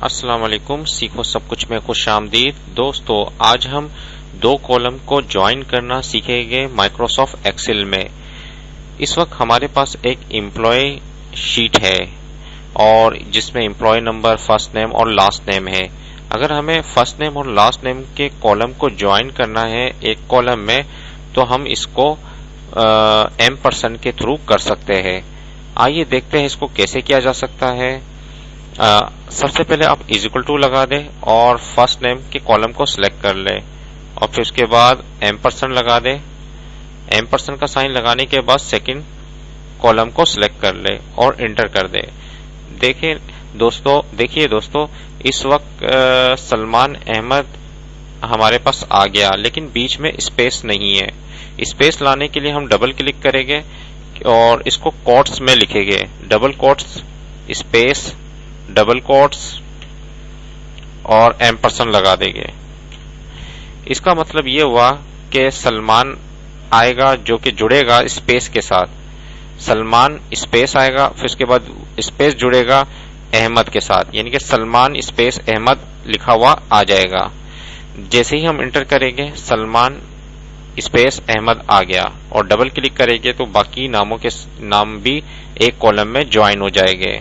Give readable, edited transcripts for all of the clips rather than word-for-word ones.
अस्सलाम वालेकुम। सीखो सब कुछ में खुशामदीद। दोस्तों, आज हम दो कॉलम को ज्वाइन करना सीखेंगे माइक्रोसॉफ्ट एक्सेल में। इस वक्त हमारे पास एक एम्प्लॉय शीट है और जिसमें एम्प्लॉय नंबर, फर्स्ट नेम और लास्ट नेम है। अगर हमें फर्स्ट नेम और लास्ट नेम के कॉलम को ज्वाइन करना है एक कॉलम में, तो हम इसको एम्परसेंड के थ्रू कर सकते हैं। आइए देखते हैं इसको कैसे किया जा सकता है। सबसे पहले आप इक्वल टू लगा दें और फर्स्ट नेम के कॉलम को सिलेक्ट कर लें और फिर उसके बाद एम्परसेंड लगा दें। एम्परसेंड का साइन लगाने के बाद सेकंड कॉलम को सिलेक्ट कर लें और एंटर कर दें। देखिए दोस्तों, इस वक्त सलमान अहमद हमारे पास आ गया, लेकिन बीच में स्पेस नहीं है। स्पेस लाने के लिए हम डबल क्लिक करेंगे और इसको कोट्स में लिखेंगे, double quotes space double quotes और एम्परसेंड लगा देंगे। इसका मतलब ये हुआ कि सलमान आएगा जो कि जुड़ेगा स्पेस के साथ। सलमान स्पेस आएगा, फिर उसके बाद स्पेस जुड़ेगा अहमद के साथ, यानी कि सलमान स्पेस अहमद लिखा हुआ आ जाएगा। जैसे ही हम एंटर करेंगे सलमान स्पेस अहमद आ गया और डबल क्लिक करेंगे तो बाकी नामों के नाम भी एक कॉलम में ज्वाइन हो जाएंगे।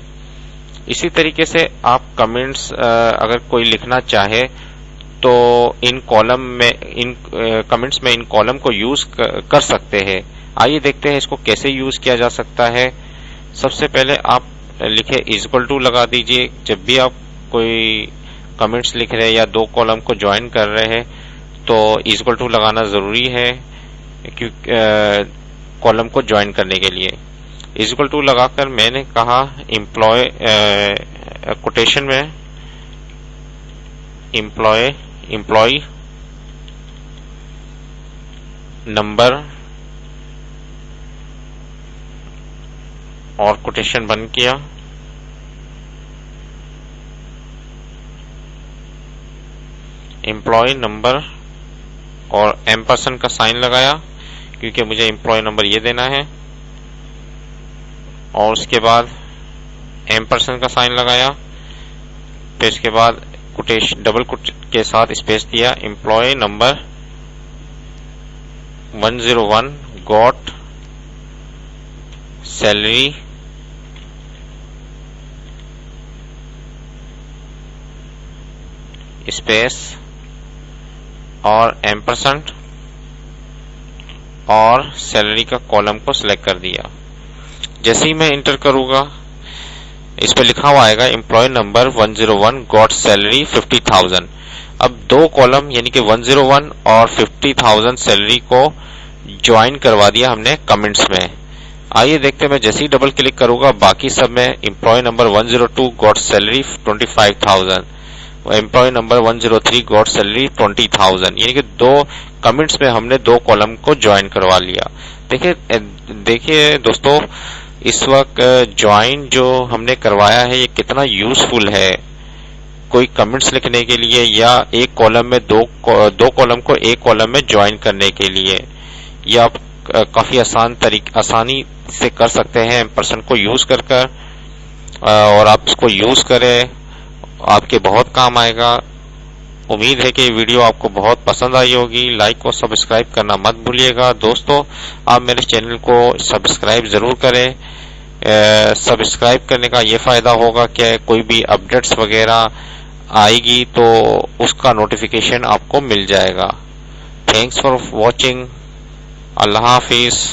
इसी तरीके से आप कमेंट्स अगर कोई लिखना चाहे तो इन कॉलम में कमेंट्स में इन कॉलम को यूज कर सकते हैं। आइए देखते हैं इसको कैसे यूज किया जा सकता है। सबसे पहले आप लिखे इक्वल टू लगा दीजिए। जब भी आप कोई कमेंट्स लिख रहे हैं या दो कॉलम को ज्वाइन कर रहे हैं तो इक्वल टू लगाना जरूरी है क्योंकि कॉलम को ज्वाइन करने के लिए। इक्वल टू लगाकर मैंने कहा एम्प्लॉय कोटेशन में एम्प्लॉय नंबर और कोटेशन बंद किया। एम्प्लॉय नंबर और एम्परसेंड का साइन लगाया क्योंकि मुझे एम्प्लॉय नंबर ये देना है और उसके बाद एम्परसेंड का साइन लगाया। फिर इसके बाद कोटेशन डबल कोट के साथ स्पेस दिया। Employ number 101 got salary space और एम्परसेंड और सैलरी का कॉलम को सिलेक्ट कर दिया। जैसे ही मैं इंटर करूंगा इस पे लिखा हुआ आएगा एम्प्लॉय नंबर 101 गॉट सैलरी 50,000। अब दो कॉलम यानी कि 101 और 50,000 सैलरी को ज्वाइन करवा दिया हमने कमेंट्स में। आइए देखते हैं, मैं जैसे ही डबल क्लिक करूंगा बाकी सब में employ number 102 got salary 25,000, employ number 103 got salary 20,000, यानी कि दो कमेंट्स में हमने दो कॉलम को ज्वाइन करवा लिया। देखिए दोस्तों, इस वक्त ज्वाइन जो हमने करवाया है ये कितना यूजफुल है कोई कमेंट्स लिखने के लिए या एक कॉलम में दो कॉलम को एक कॉलम में ज्वाइन करने के लिए। ये आप काफी आसानी से कर सकते हैं एम्परसेंड को यूज कर और आप इसको यूज करें, आपके बहुत काम आएगा। उम्मीद है कि वीडियो आपको बहुत पसंद आई होगी। लाइक और सब्सक्राइब करना मत भूलिएगा। दोस्तों, आप मेरे चैनल को सब्सक्राइब जरूर करें। सब्सक्राइब करने का ये फायदा होगा कि कोई भी अपडेट्स वगैरह आएगी तो उसका नोटिफिकेशन आपको मिल जाएगा। Thanks for watching. Allah Hafiz.